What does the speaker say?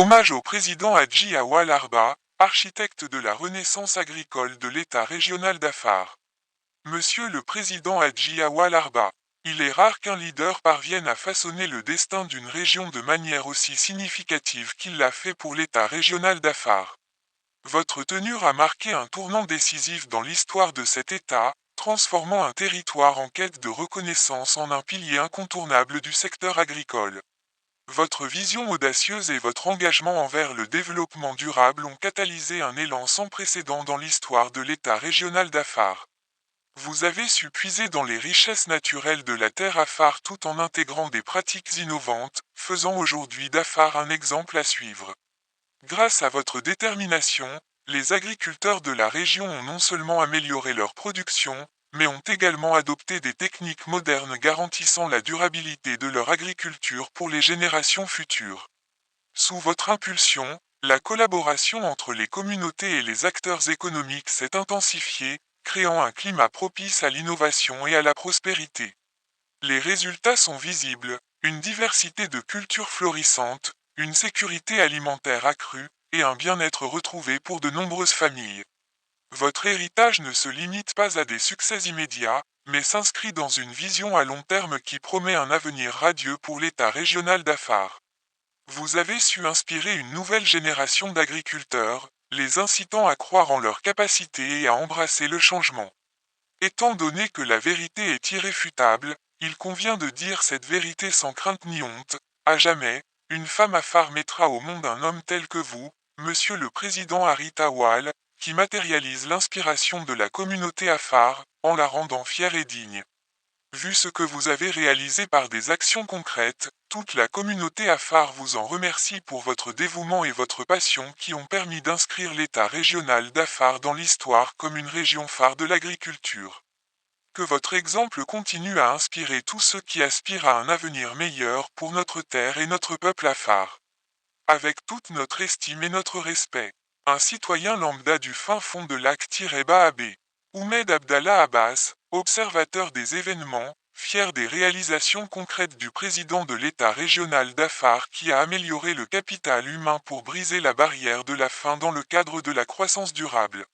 Hommage au président Hadji Awal Arba, architecte de la renaissance agricole de l'État régional d'Afar. Monsieur le président Hadji Awal Arba, il est rare qu'un leader parvienne à façonner le destin d'une région de manière aussi significative qu'il l'a fait pour l'État régional d'Afar. Votre tenure a marqué un tournant décisif dans l'histoire de cet État, transformant un territoire en quête de reconnaissance en un pilier incontournable du secteur agricole. Votre vision audacieuse et votre engagement envers le développement durable ont catalysé un élan sans précédent dans l'histoire de l'État régional d'Afar. Vous avez su puiser dans les richesses naturelles de la terre Afar tout en intégrant des pratiques innovantes, faisant aujourd'hui d'Afar un exemple à suivre. Grâce à votre détermination, les agriculteurs de la région ont non seulement amélioré leur production, mais ont également adopté des techniques modernes garantissant la durabilité de leur agriculture pour les générations futures. Sous votre impulsion, la collaboration entre les communautés et les acteurs économiques s'est intensifiée, créant un climat propice à l'innovation et à la prospérité. Les résultats sont visibles, une diversité de cultures florissantes, une sécurité alimentaire accrue, et un bien-être retrouvé pour de nombreuses familles. Votre héritage ne se limite pas à des succès immédiats, mais s'inscrit dans une vision à long terme qui promet un avenir radieux pour l'État régional d'Afar. Vous avez su inspirer une nouvelle génération d'agriculteurs, les incitant à croire en leurs capacités et à embrasser le changement. Étant donné que la vérité est irréfutable, il convient de dire cette vérité sans crainte ni honte. À jamais, une femme Afar mettra au monde un homme tel que vous, Monsieur le Président Harit Awal, qui matérialise l'inspiration de la communauté Afar, en la rendant fière et digne. Vu ce que vous avez réalisé par des actions concrètes, toute la communauté Afar vous en remercie pour votre dévouement et votre passion qui ont permis d'inscrire l'État régional d'Afar dans l'histoire comme une région phare de l'agriculture. Que votre exemple continue à inspirer tous ceux qui aspirent à un avenir meilleur pour notre terre et notre peuple Afar. Avec toute notre estime et notre respect. Un citoyen lambda du fin fond de lac-Bahabé. Oumed Abdallah Abbas, observateur des événements, fier des réalisations concrètes du président de l'État régional d'Afar qui a amélioré le capital humain pour briser la barrière de la faim dans le cadre de la croissance durable.